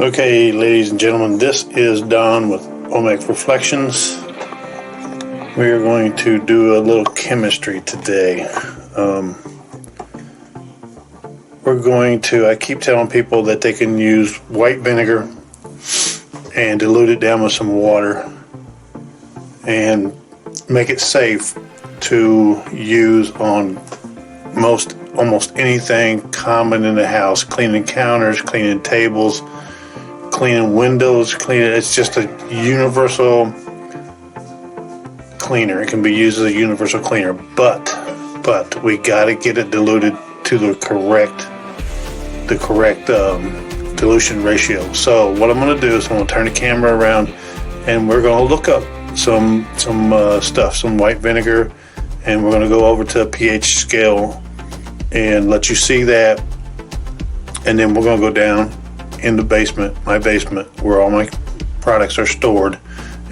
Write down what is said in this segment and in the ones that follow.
Okay, ladies and gentlemen, this is Don with Olmec Reflections. We are going to do a little chemistry today. I keep telling people that they can use white vinegar and dilute it down with some water and make it safe to use on almost anything common in the house, cleaning counters, cleaning tables, cleaning windows, it's just a universal cleaner. It can be used as a universal cleaner, but we got to get it diluted to the correct dilution ratio. So what I'm going to do is I'm going to turn the camera around and we're going to look up some stuff, some white vinegar, and we're going to go over to a pH scale and let you see that, and then we're going to go down in the basement, my basement, where all my products are stored,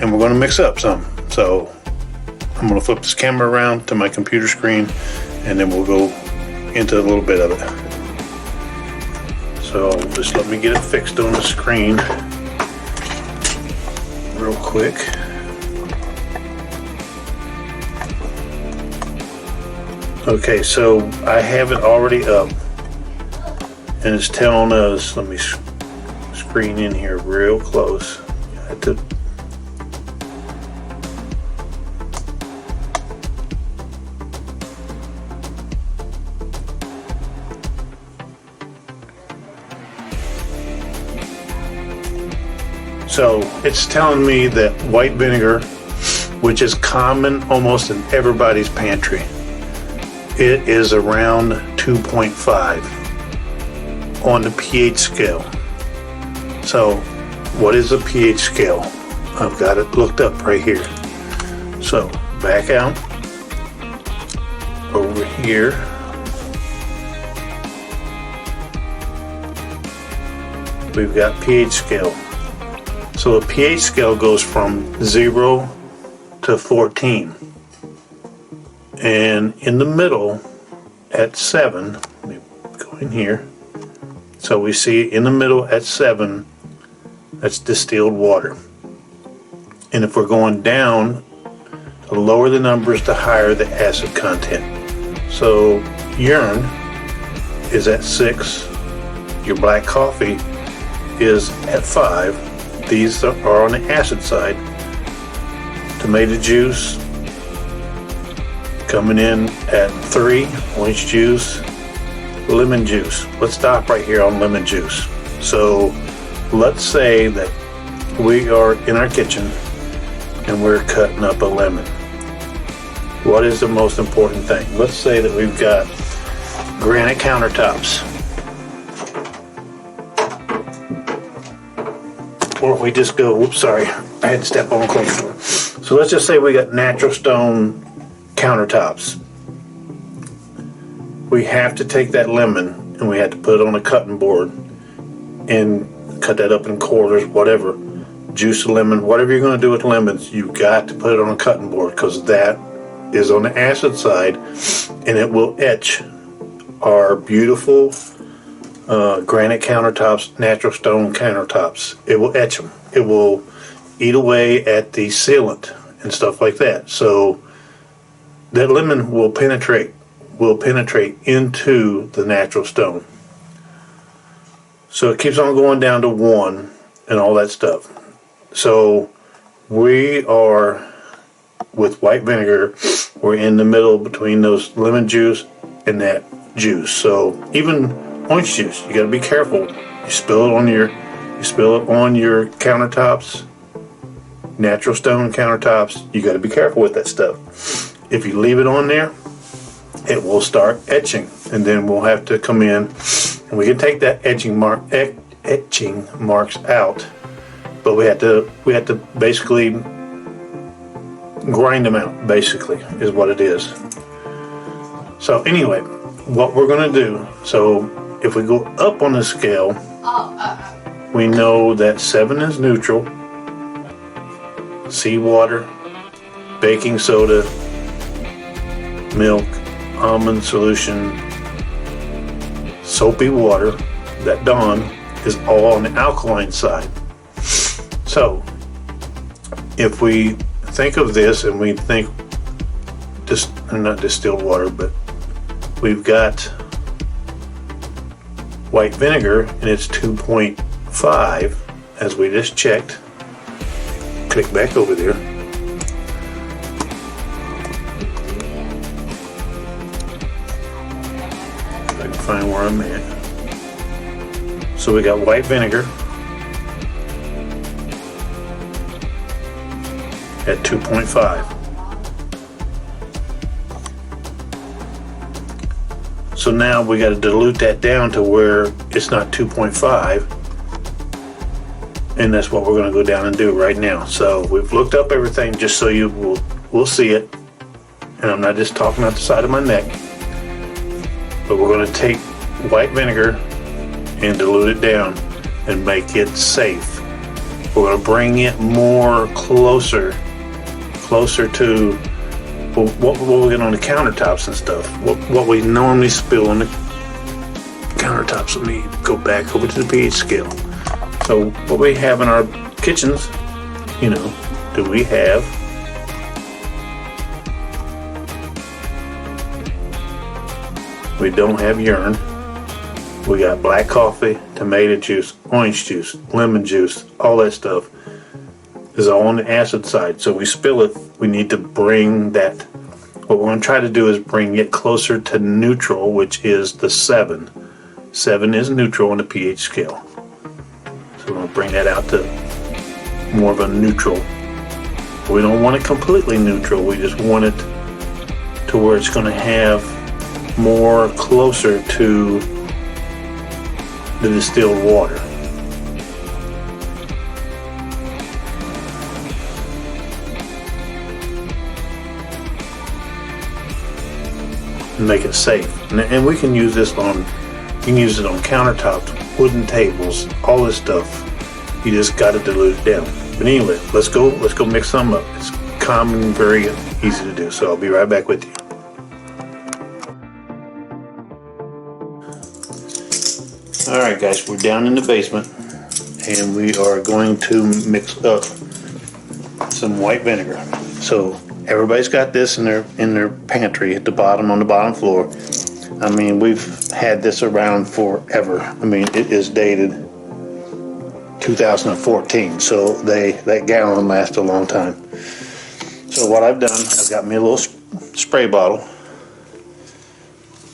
and we're going to mix up some. So I'm going to flip this camera around to my computer screen, and then we'll go into a little bit of it. So just let me get it fixed on the screen real quick. Okay, so I have it already up, and it's telling us, let me screen in here real close. So it's telling me that white vinegar, which is common almost in everybody's pantry, it is around 2.5 on the pH scale. So what is a pH scale? I've got it looked up right here. So back out over here. We've got pH scale. So the pH scale goes from 0 to 14. And in the middle at 7, let me go in here. So we see in the middle at 7, that's distilled water. And if we're going down, the lower the numbers, the higher the acid content. So urine is at 6, your black coffee is at 5. These are on the acid side. Tomato juice coming in at 3, orange juice, lemon juice. Let's stop right here on lemon juice. So let's say that we are in our kitchen and we're cutting up a lemon. What is the most important thing? Let's say that we've got granite countertops. Or if we just go, whoops, sorry, I had to step on close. So let's just say we got natural stone countertops. We have to take that lemon and we have to put it on a cutting board and cut that up in quarters, whatever. Juice a lemon, whatever you're going to do with lemons, you've got to put it on a cutting board because that is on the acid side and it will etch our beautiful granite countertops, natural stone countertops. It will etch them. It will eat away at the sealant and stuff like that. So that lemon will penetrate into the natural stone. So it keeps on going down to 1 and all that stuff. So we are, with white vinegar, we're in the middle between those lemon juice and that juice. So even orange juice, you got to be careful. You spill it on your countertops, natural stone countertops. You got to be careful with that stuff. If you leave it on there, it will start etching, and then we'll have to come in and we can take that etching marks out, but we have to basically grind them out. Basically, is what it is. So anyway, what we're going to do. So if we go up on the scale, we know that 7 is neutral, seawater, baking soda, milk, almond solution, soapy water, that Dawn, is all on the alkaline side. So if we think of this and we think not distilled water, but we've got white vinegar and it's 2.5 as we just checked. Click back over there. If I can find where I'm at. So we got white vinegar at 2.5. So now we got to dilute that down to where it's not 2.5, and that's what we're going to go down and do right now. So we've looked up everything just so you will see it, and I'm not just talking out the side of my neck, but we're going to take white vinegar and dilute it down and make it safe. We're going to bring it more closer to what we get on the countertops and stuff, what we normally spill on the countertops. Let me go back over to the pH scale. So what we have in our kitchens, do we have we don't have urine. We got black coffee, tomato juice, orange juice, lemon juice, all that stuff is all on the acid side. So we spill it, we need to bring that, what we're going to try to do is bring it closer to neutral, which is the 7. 7 is neutral on the pH scale. So we're going to bring that out to more of a neutral. We don't want it completely neutral, we just want it to where it's going to have more closer to the distilled water. Make it safe, and we can use this on. You can use it on countertops, wooden tables, all this stuff. You just got to dilute it down. But anyway, let's go mix some up. It's common and very easy to do. So I'll be right back with you. All right, guys, we're down in the basement, and we are going to mix up some white vinegar. So everybody's got this in their pantry at the bottom, on the bottom floor. I mean, we've had this around forever. I mean, it is dated 2014, so that gallon lasts a long time. So what I've done, I've got me a little spray bottle.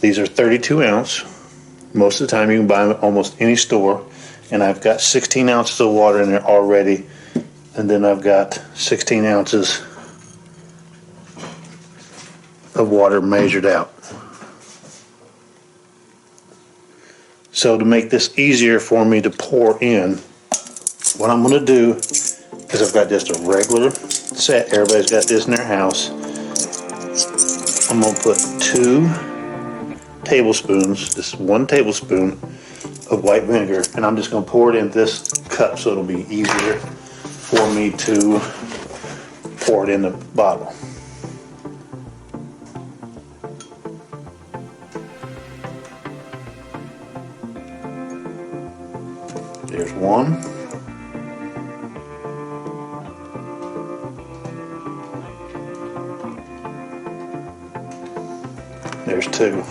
These are 32 ounce. Most of the time you can buy them at almost any store. And I've got 16 ounces of water in there already. And then I've got 16 ounces of water measured out. So to make this easier for me to pour in, what I'm going to do is I've got just a regular set. Everybody's got this in their house. I'm going to put 2 tablespoons, just 1 tablespoon of white vinegar, and I'm just going to pour it in this cup so it'll be easier for me to pour it in the bottle. There's 1. There's 2.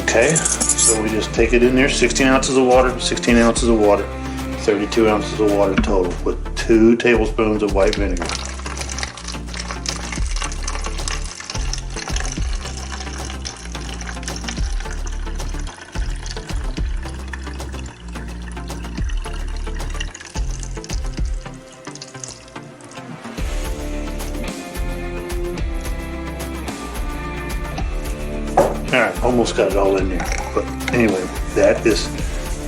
Okay, so we just take it in there, 16 ounces of water, 16 ounces of water, 32 ounces of water total with 2 tablespoons of white vinegar. Alright, almost got it all in there. But anyway, that is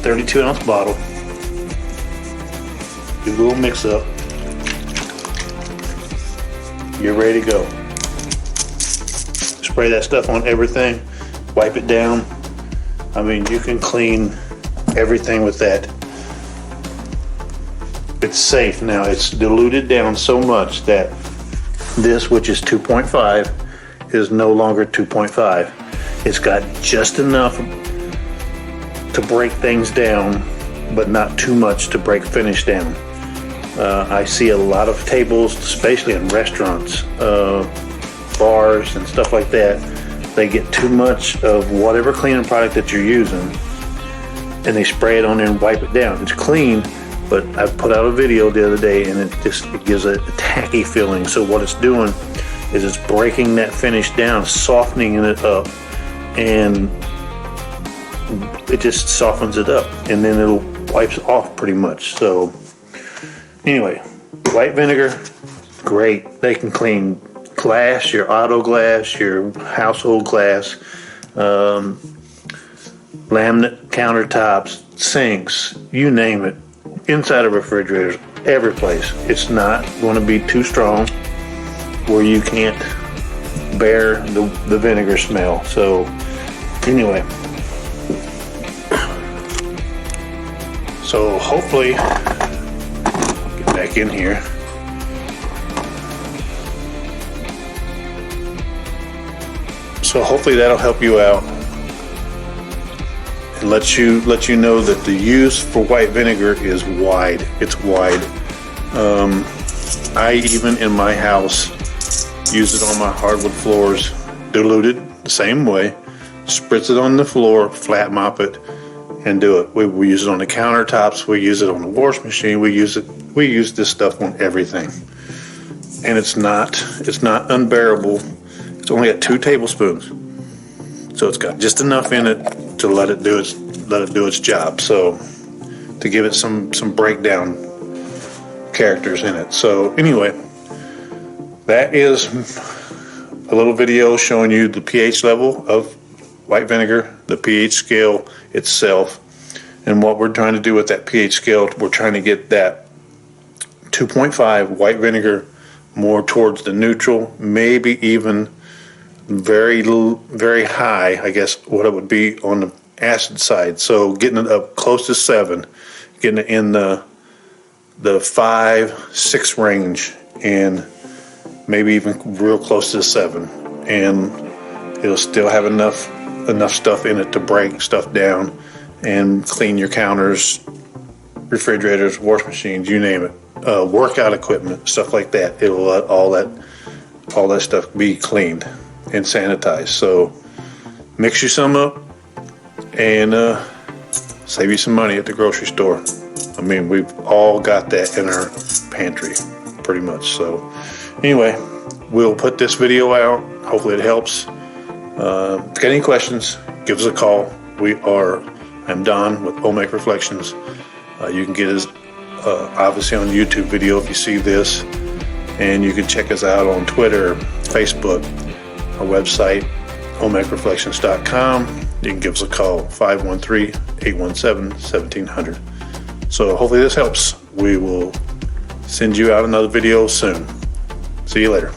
32 ounce bottle. Do a little mix up. You're ready to go. Spray that stuff on everything. Wipe it down. I mean, you can clean everything with that. It's safe now. It's diluted down so much that This, which is 2.5, is no longer 2.5. It's got just enough to break things down, but not too much to break finish down. I see a lot of tables, especially in restaurants, bars and stuff like that. They get too much of whatever cleaning product that you're using, and they spray it on there and wipe it down. It's clean, but I put out a video the other day, and it gives a tacky feeling. So what it's doing is it's breaking that finish down, softening it up, and it just softens it up, and then it'll wipes off pretty much. So anyway, white vinegar, great. They can clean glass, your auto glass, your household glass, laminate countertops, sinks, you name it, inside of refrigerators, every place. It's not going to be too strong where you can't bear the vinegar smell. So anyway, so hopefully, get back in here. So hopefully that'll help you out and let you know that the use for white vinegar is wide. It's wide. I even in my house use it on my hardwood floors, diluted the same way, spritz it on the floor, flat mop it, and do it. We use it on the countertops. We use it on the wash machine. We use this stuff on everything, and it's not unbearable. It's only got 2 tablespoons, so it's got just enough in it to let it do its job. So to give it some breakdown characters in it. So anyway, that is a little video showing you the pH level of white vinegar, the pH scale itself, and what we're trying to do with that pH scale. We're trying to get that 2.5 white vinegar more towards the neutral, maybe even very high, I guess what it would be on the acid side. So getting it up close to 7, getting it in the 5-6 range, and maybe even real close to 7, and it'll still have enough stuff in it to break stuff down and clean your counters, refrigerators, wash machines, you name it, workout equipment, stuff like that. It'll let all that stuff be cleaned and sanitized. So mix you some up and save you some money at the grocery store. I mean, we've all got that in our pantry pretty much. So anyway, we'll put this video out. Hopefully it helps. If you got any questions, give us a call. I'm Don with Olmec Reflections. You can get us obviously on YouTube video if you see this, and you can check us out on Twitter, Facebook, our website, olmecreflections.com. You can give us a call, 513-817-1700. So hopefully this helps. We will send you out another video soon. See you later.